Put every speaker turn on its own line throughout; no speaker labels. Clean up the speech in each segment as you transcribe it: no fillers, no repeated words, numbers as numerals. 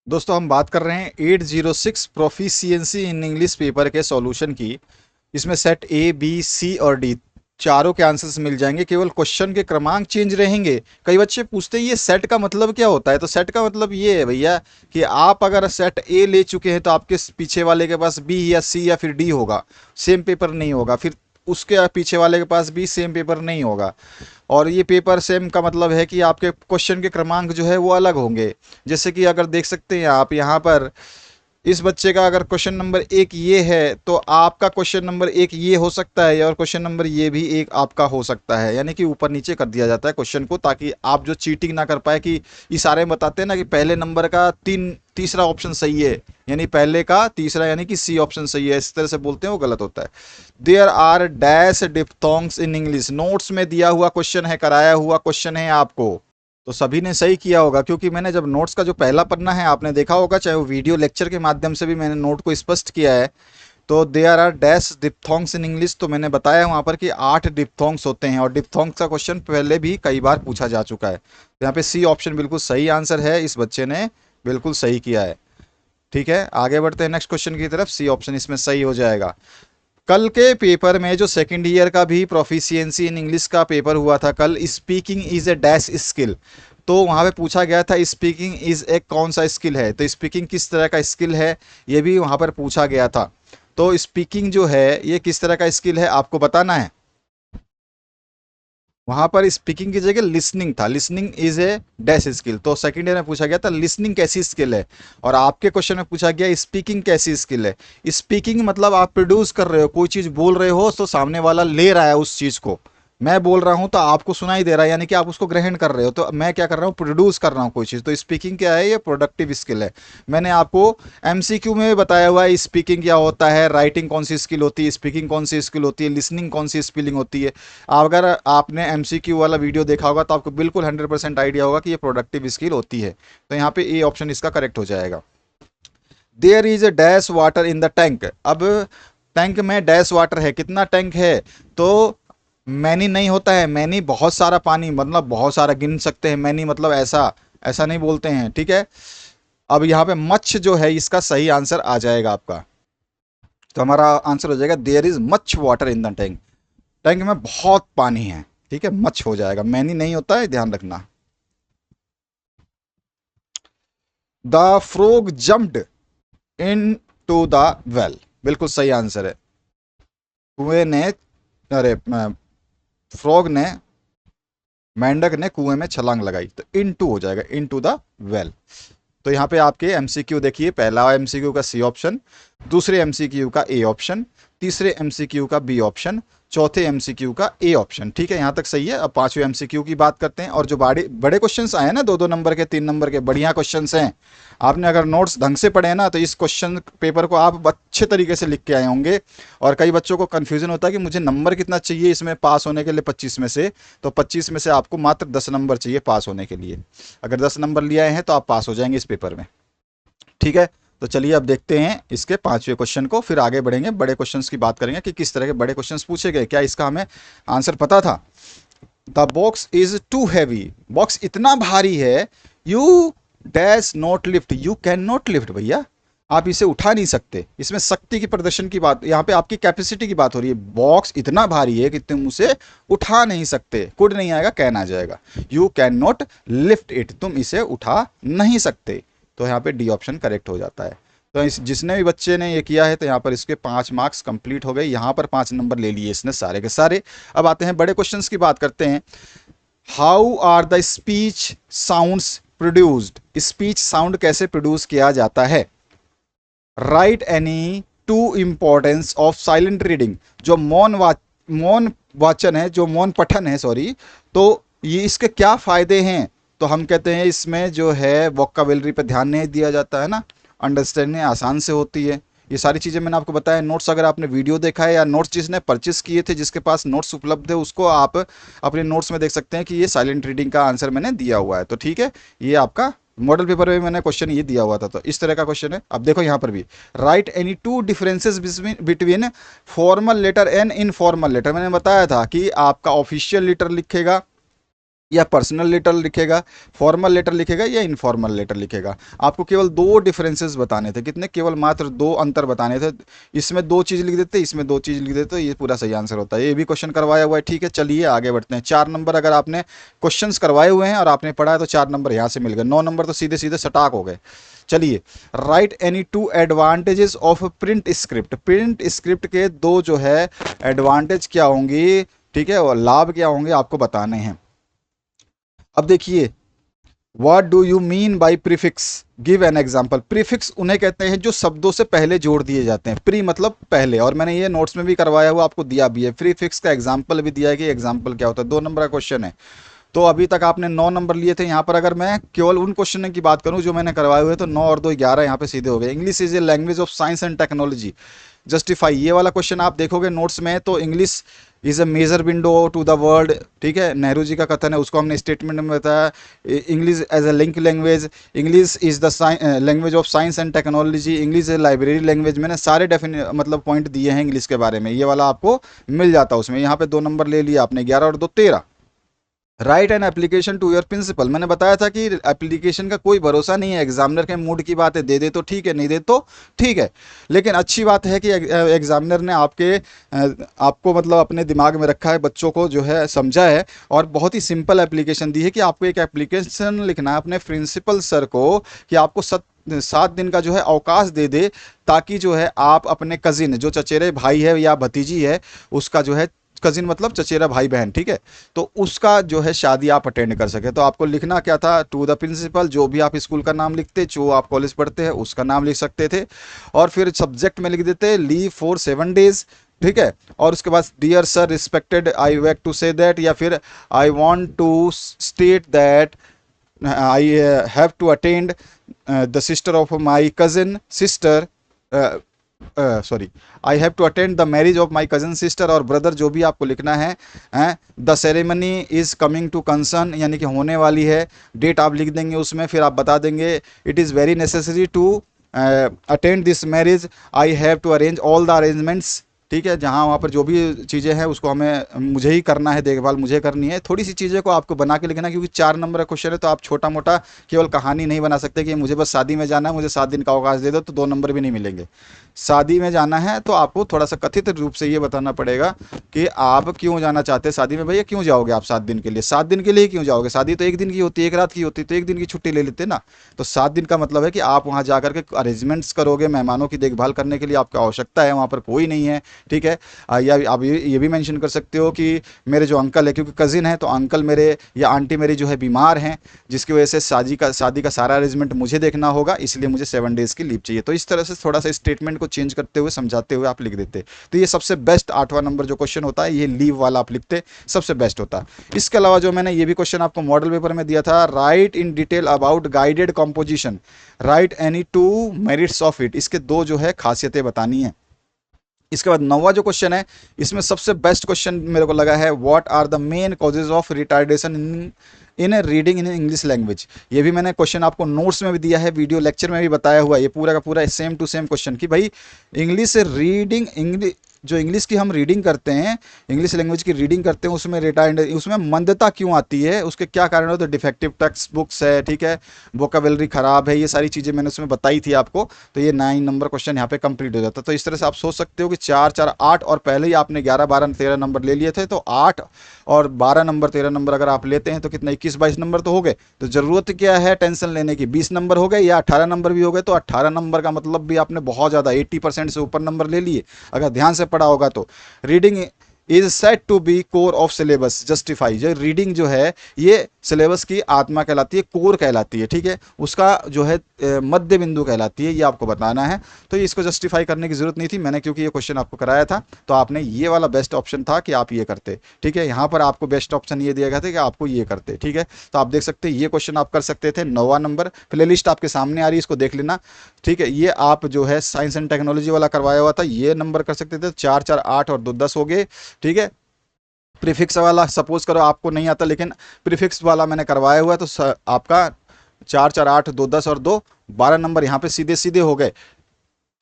दोस्तों हम बात कर रहे हैं 806 प्रोफिशिएंसी इन इंग्लिश पेपर के सॉल्यूशन की। इसमें सेट ए बी सी और डी चारों के आंसर्स मिल जाएंगे, केवल क्वेश्चन के क्रमांक चेंज रहेंगे। कई बच्चे पूछते हैं ये सेट का मतलब क्या होता है, तो सेट का मतलब ये है भैया कि आप अगर सेट ए ले चुके हैं तो आपके पीछे वाले के पास बी या सी या फिर डी होगा, सेम पेपर नहीं होगा। फिर उसके पीछे वाले के पास भी सेम पेपर नहीं होगा। और ये पेपर सेम का मतलब है कि आपके क्वेश्चन के क्रमांक जो है वो अलग होंगे। जैसे कि अगर देख सकते हैं आप यहाँ पर, इस बच्चे का अगर क्वेश्चन नंबर एक ये है तो आपका क्वेश्चन नंबर एक ये हो सकता है, और क्वेश्चन नंबर ये भी एक आपका हो सकता है। यानी कि ऊपर नीचे कर दिया जाता है क्वेश्चन को, ताकि आप जो चीटिंग ना कर पाए। कि इशारे में बताते हैं ना कि पहले नंबर का तीसरा ऑप्शन सही है, यानी पहले का तीसरा यानी कि सी ऑप्शन सही है, इस तरह से बोलते हैं, वो गलत होता है। There are dash diphthongs in English, notes में दिया हुआ क्वेश्चन है, कराया हुआ क्वेश्चन है आपको। तो सभी ने सही किया होगा, क्योंकि मैंने जब नोट्स का जो पहला पन्ना है आपने देखा होगा, चाहे वो वीडियो लेक्चर के माध्यम से भी मैंने नोट को स्पष्ट किया है। तो there are dash diphthongs in English, तो मैंने बताया वहाँ पर कि 8 डिप्थोंग्स होते हैं, और डिप्थोंग्स का क्वेश्चन पहले भी कई बार पूछा जा चुका है। तो यहाँ पे सी ऑप्शन बिल्कुल सही आंसर है, इस बच्चे ने बिल्कुल सही किया है। ठीक है, आगे बढ़ते हैं नेक्स्ट क्वेश्चन की तरफ। सी ऑप्शन इसमें सही हो जाएगा। कल के पेपर में जो सेकंड ईयर का भी प्रोफिशिएंसी इन इंग्लिश का पेपर हुआ था कल, speaking is a dash skill. तो वहाँ पे पूछा गया था स्पीकिंग इज एक कौन सा स्किल है, तो स्पीकिंग किस तरह का स्किल है ये भी वहाँ पर पूछा गया था। तो स्पीकिंग जो है ये किस तरह का स्किल है आपको बताना है। वहां पर स्पीकिंग की जगह लिसनिंग था, listening is a dash skill. तो सेकंड ईयर में पूछा गया था लिसनिंग कैसी स्किल है, और आपके क्वेश्चन में पूछा गया स्पीकिंग कैसी स्किल है। स्पीकिंग मतलब आप प्रोड्यूस कर रहे हो, कोई चीज बोल रहे हो तो सामने वाला ले रहा है उस चीज को। मैं बोल रहा हूं तो आपको सुनाई दे रहा है, यानी कि आप उसको ग्रहण कर रहे हो। तो मैं क्या कर रहा हूँ, प्रोड्यूस कर रहा हूँ कोई चीज़। तो स्पीकिंग क्या है, ये प्रोडक्टिव स्किल है। मैंने आपको एमसीक्यू में बताया हुआ है स्पीकिंग क्या होता है, राइटिंग कौन सी स्किल होती है, स्पीकिंग कौन सी स्किल होती है, लिसनिंग कौन सी स्पेलिंग होती है। अगर आपने एमसीक्यू वाला वीडियो देखा होगा तो आपको बिल्कुल 100% आइडिया होगा कि ये प्रोडक्टिव स्किल होती है। तो यहाँ पे ए ऑप्शन इसका करेक्ट हो जाएगा। There is a dash water in the tank. अब टैंक में डैश वाटर है, कितना टैंक है, तो मैनी नहीं होता है। मैनी बहुत सारा पानी, मतलब बहुत सारा गिन सकते हैं। मैनी मतलब ऐसा ऐसा नहीं बोलते हैं, ठीक है। अब यहाँ पे मच्छ जो है इसका सही आंसर आ जाएगा आपका। तो हमारा आंसर हो जाएगा there is much water in the tank. Tank में बहुत पानी है, ठीक है, मच हो जाएगा, मैनी नहीं होता है, ध्यान रखना। The frog jumped in to the well, बिल्कुल सही आंसर है। कुएं ने, अरे फ्रॉग ने, मेंढक ने कुएं में छलांग लगाई, तो इन टू हो जाएगा, इन टू द वेल। तो यहाँ पे आपके एमसीक्यू देखिए, पहला एमसीक्यू का सी ऑप्शन, दूसरे एमसीक्यू का ए ऑप्शन, तीसरे एमसीक्यू का बी ऑप्शन, चौथे एमसीक्यू का ए ऑप्शन। ठीक है, यहाँ तक सही है। अब पांचवें एमसीक्यू की बात करते हैं। और जो बड़े बड़े क्वेश्चंस आए हैं ना, 2-2 नंबर के, 3 नंबर के, बढ़िया क्वेश्चंस हैं। आपने अगर नोट्स ढंग से पढ़े ना तो इस क्वेश्चन पेपर को आप अच्छे तरीके से लिख के आए होंगे। और कई बच्चों को कन्फ्यूजन होता है कि मुझे नंबर कितना चाहिए इसमें पास होने के लिए 25 में से। तो 25 में से आपको मात्र 10 नंबर चाहिए पास होने के लिए। अगर 10 नंबर लिए आए हैं तो आप पास हो जाएंगे इस पेपर में। ठीक है, तो चलिए अब देखते हैं इसके पांचवें क्वेश्चन को, फिर आगे बढ़ेंगे, बड़े क्वेश्चंस की बात करेंगे कि किस तरह के बड़े क्वेश्चंस पूछे गए, क्या इसका हमें आंसर पता था। The box is too heavy, box इतना भारी है, you dash not lift, you can not lift, भैया आप इसे उठा नहीं सकते। इसमें शक्ति की प्रदर्शन की बात, यहाँ पे आपकी कैपेसिटी की बात हो रही है। बॉक्स इतना भारी है कि तुम उसे उठा नहीं सकते, कुड नहीं आएगा, कैन आ जाएगा। You can not lift it, तुम इसे उठा नहीं सकते। तो यहाँ पे डी ऑप्शन करेक्ट हो जाता है। तो इस जिसने भी बच्चे ने ये किया है तो यहाँ पर इसके 5 मार्क्स कंप्लीट हो गए, यहाँ पर 5 नंबर ले लिए इसने सारे के सारे। अब आते हैं बड़े क्वेश्चंस की बात करते हैं। How are the speech sounds produced, speech sound कैसे प्रोड्यूस किया जाता है। Write any two importance of silent reading, जो मौन वाचन है, जो मौन पठन है, सॉरी, तो ये इसके क्या फायदे हैं। तो हम कहते हैं इसमें जो है वोकाबुलरी पे ध्यान नहीं दिया जाता है ना, अंडरस्टैंडिंग आसान से होती है। ये सारी चीज़ें मैंने आपको बताया। नोट्स अगर आपने वीडियो देखा है या नोट्स जिसने परचेस किए थे, जिसके पास नोट्स उपलब्ध है, उसको आप अपने नोट्स में देख सकते हैं कि ये साइलेंट रीडिंग का आंसर मैंने दिया हुआ है। तो ठीक है, ये आपका मॉडल पेपर में मैंने क्वेश्चन ये दिया हुआ था, तो इस तरह का क्वेश्चन है। अब देखो यहाँ पर भी, write any two differences between formal letter and informal letter. मैंने बताया था कि आपका ऑफिशियल लेटर लिखेगा या पर्सनल लेटर लिखेगा, फॉर्मल लेटर लिखेगा या इनफॉर्मल लेटर लिखेगा। आपको केवल दो डिफरेंसेस बताने थे, कितने, केवल मात्र दो अंतर बताने थे। इसमें दो चीज़ लिख देते, इसमें दो चीज़ लिख देते, ये पूरा सही आंसर होता है। ये भी क्वेश्चन करवाया हुआ है, ठीक है। चलिए आगे बढ़ते हैं। 4 नंबर अगर आपने क्वेश्चंस करवाए हुए हैं और आपने पढ़ा है तो 4 नंबर यहाँ से मिल गए। 9 नंबर तो सीधे सीधे सटाक हो गए। चलिए, right any to advantages of print script. Print script के दो जो है एडवांटेज क्या होंगी, ठीक है, और लाभ क्या होंगे आपको बताने हैं। अब देखिए, what do you mean by prefix, give an example. Prefix उन्हें कहते हैं जो शब्दों से पहले जोड़ दिए जाते हैं। प्री मतलब पहले, और मैंने ये नोट्स में भी करवाया हुआ, आपको दिया भी है। प्रीफिक्स का एग्जाम्पल भी दिया है कि एग्जाम्पल क्या होता है। 2 नंबर का क्वेश्चन है। तो अभी तक आपने 9 नंबर लिए थे। यहाँ पर अगर मैं केवल उन क्वेश्चन की बात करूँ जो मैंने करवाए हुए, तो 9 और 2 11 यहाँ पे सीधे हो गए। English is a language of science and technology, justify. ये वाला क्वेश्चन आप देखोगे नोट्स में, तो English is a major window to the world, ठीक है, नेहरू जी का कथन है, उसको हमने स्टेटमेंट में बताया। English as a link language, English is the language of science and technology, English is library language. मैंने सारे मतलब पॉइंट दिए हैं इंग्लिश के बारे में, ये वाला आपको मिल जाता है उसमें। यहाँ पे 2 नंबर ले लिया आपने, 11 और 2 13। Write an application to your principal. मैंने बताया था कि एप्लीकेशन का कोई भरोसा नहीं है, एग्जामिनर के मूड की बात है, दे दे तो ठीक है, नहीं दे तो ठीक है। लेकिन अच्छी बात है कि एग्जामिनर ने आपको मतलब अपने दिमाग में रखा है, बच्चों को जो है समझा है, और बहुत ही सिंपल एप्लीकेशन दी है कि आपको एक एप्लीकेशन लिखना है अपने प्रिंसिपल सर को, कि आपको 7 दिन का जो है अवकाश दे दे, ताकि जो है आप अपने कजिन, जो चचेरे भाई है या भतीजी है, उसका जो है, कजिन मतलब चचेरा भाई बहन, ठीक है, तो उसका जो है शादी आप अटेंड कर सके। तो आपको लिखना क्या था, टू द प्रिंसिपल, जो भी आप स्कूल का नाम लिखते, जो आप कॉलेज पढ़ते हैं उसका नाम लिख सकते थे, और फिर सब्जेक्ट में लिख देते लीव फॉर 7 days, ठीक है। और उसके बाद dear sir respected I beg to say that, या फिर I want to state that I have to attend the sister of my cousin sister, sorry, I have to attend the marriage of my cousin sister और brother, जो भी आपको लिखना है। The ceremony is coming to concern, यानी कि होने वाली है, डेट आप लिख देंगे उसमें, फिर आप बता देंगे it is very necessary to attend this marriage, I have to arrange all the arrangements, ठीक है, जहाँ वहाँ पर जो भी चीज़ें हैं उसको मुझे ही करना है, देखभाल मुझे करनी है। थोड़ी सी चीज़ें को आपको बना के लिखना, क्योंकि 4 नंबर का क्वेश्चन है, तो आप छोटा मोटा केवल कहानी नहीं बना सकते कि मुझे बस शादी में जाना है, मुझे 7 दिन का अवकाश दे दो, तो 2 नंबर भी नहीं मिलेंगे। शादी में जाना है तो आपको थोड़ा सा कथित रूप से ये बताना पड़ेगा कि आप क्यों जाना चाहते हैं शादी में। भैया क्यों जाओगे आप 7 दिन के लिए, 7 दिन के लिए क्यों जाओगे, शादी तो 1 दिन की होती है, 1 रात की होती है, तो 1 दिन की छुट्टी ले लेते ना। तो 7 दिन का मतलब है कि आप वहाँ जा करके अरेंजमेंट्स करोगे, मेहमानों की देखभाल करने के लिए आपको आवश्यकता है, वहाँ पर कोई नहीं है, ठीक है। या आप ये भी मेंशन कर सकते हो कि मेरे जो अंकल है, क्योंकि कजिन है, तो अंकल मेरे या आंटी मेरी जो है बीमार हैं, जिसकी वजह से शादी का सारा अरेंजमेंट मुझे देखना होगा, इसलिए मुझे 7 डेज की लीव चाहिए। तो इस तरह से थोड़ा सा स्टेटमेंट को चेंज करते हुए, समझाते हुए आप लिख देते। तो ये सबसे बेस्ट 8वां नंबर जो क्वेश्चन होता है, ये लीव वाला आप लिखते, सबसे बेस्ट होता। इसके अलावा जो मैंने ये भी क्वेश्चन आपको मॉडल पेपर में दिया था, right in detail about guided composition, right any to merits of it, इसके दो जो है खासियतें बतानी है। इसके बाद 9वां जो क्वेश्चन है, इसमें सबसे बेस्ट क्वेश्चन मेरे को लगा है, what are the main causes of retardation in reading in English language. ये भी मैंने क्वेश्चन आपको नोट्स में भी दिया है, वीडियो लेक्चर में भी बताया हुआ है, ये पूरा का पूरा सेम टू सेम क्वेश्चन, कि भाई इंग्लिश रीडिंग, जो इंग्लिश की हम रीडिंग करते हैं, इंग्लिश लैंग्वेज की रीडिंग करते हैं, उसमें मंदता क्यों आती है, उसके क्या कारण होते हैं। डिफेक्टिव टेक्स्ट बुक्स है, ठीक है, वोकेबलरी खराब है, ये सारी चीज़ें मैंने उसमें बताई थी आपको। तो ये 9 नंबर क्वेश्चन यहाँ पे कंप्लीट हो जाता है। तो इस तरह से आप सोच सकते हो कि 4 4 8, और पहले ही आपने 11 12 13 नंबर ले लिए थे, तो 8 और 12 नंबर 13 नंबर अगर आप लेते हैं तो कितना 21 22 नंबर तो हो गए। तो ज़रूरत क्या है टेंशन लेने की, 20 नंबर हो गए या 18 नंबर भी हो गए, तो 18 नंबर का मतलब भी आपने बहुत ज़्यादा 80% से ऊपर नंबर ले लिए अगर ध्यान से पढ़ा होगा तो। Reading is set to be core of syllabus, justify, जो रीडिंग जो है ये सिलेबस की आत्मा कहलाती है, कोर कहलाती है, ठीक है, उसका जो है मध्य बिंदु कहलाती है, ये आपको बताना है। तो इसको जस्टिफाई करने की जरूरत नहीं थी मैंने, क्योंकि ये क्वेश्चन आपको कराया था, तो आपने ये वाला बेस्ट ऑप्शन था कि आप ये करते, ठीक है। यहाँ पर आपको बेस्ट ऑप्शन ये दिया गया था कि आपको ये करते, ठीक है। तो आप देख सकते हैं ये क्वेश्चन आप कर सकते थे। 9वां नंबर प्ले लिस्ट आपके सामने आ रही है, इसको देख लेना, ठीक है। ये आप जो है साइंस एंड टेक्नोलॉजी वाला करवाया हुआ था, ये नंबर कर सकते थे, 4 4 8 और 2 10 हो गए, ठीक है। प्रीफिक्स वाला सपोज करो आपको नहीं आता, लेकिन प्रीफिक्स वाला मैंने करवाया हुआ है, तो आपका 4 4 8 2 10 और 2 12 नंबर यहाँ पे सीधे सीधे हो गए,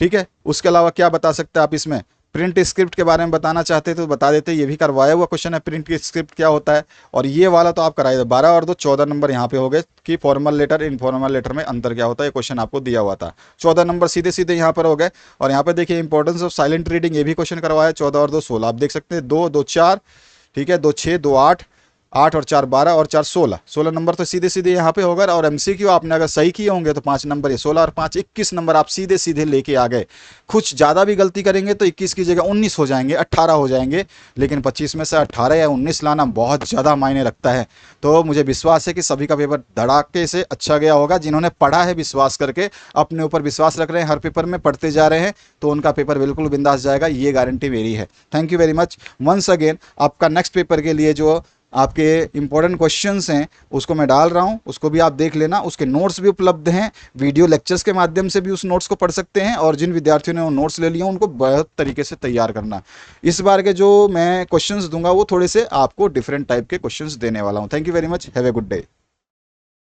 ठीक है। उसके अलावा क्या बता सकते हैं आप इसमें, प्रिंट स्क्रिप्ट के बारे में बताना चाहते तो बता देते, ये भी करवाया हुआ क्वेश्चन है, प्रिंट की स्क्रिप्ट क्या होता है। और ये वाला तो आप कराए 12 और 2 14 नंबर यहाँ पे हो गए कि फॉर्मल लेटर इनफॉर्मल लेटर में अंतर क्या होता है, ये क्वेश्चन आपको दिया हुआ था। 14 नंबर सीधे सीधे यहाँ पर हो गए। और यहाँ पे देखिए इंपॉर्टेंस ऑफ साइलेंट रीडिंग, ये भी क्वेश्चन करवाया 14 और 2 16, आप देख सकते हैं 2 2 4, ठीक है 2 6 2 8, 8 और 4 12 और 4 16, 16 नंबर तो सीधे सीधे यहाँ पे होगा। और एमसीक्यू आपने अगर सही किए होंगे तो 5 नंबर, ये 16 और 5 21 नंबर आप सीधे सीधे लेके आ गए। कुछ ज़्यादा भी गलती करेंगे तो 21 की जगह 19 हो जाएंगे, 18 हो जाएंगे, लेकिन 25 में से 18 या 19 लाना बहुत ज़्यादा मायने रखता है। तो मुझे विश्वास है कि सभी का पेपर धड़ाके से अच्छा गया होगा। जिन्होंने पढ़ा है, विश्वास करके अपने ऊपर विश्वास रख रहे हैं, हर पेपर में पढ़ते जा रहे हैं, तो उनका पेपर बिल्कुल बिंदास जाएगा, ये गारंटी मेरी है। Thank you very much once again. आपका नेक्स्ट पेपर के लिए जो आपके इंपॉर्टेंट क्वेश्चंस हैं उसको मैं डाल रहा हूं, उसको भी आप देख लेना। उसके नोट्स भी उपलब्ध हैं, वीडियो लेक्चर्स के माध्यम से भी उस नोट्स को पढ़ सकते हैं। और जिन विद्यार्थियों ने वो नोट्स ले लिए उनको बहुत तरीके से तैयार करना। इस बार के जो मैं क्वेश्चंस दूंगा वो थोड़े से आपको डिफरेंट टाइप के क्वेश्चंस देने वाला हूं। Thank you very much, have a good day.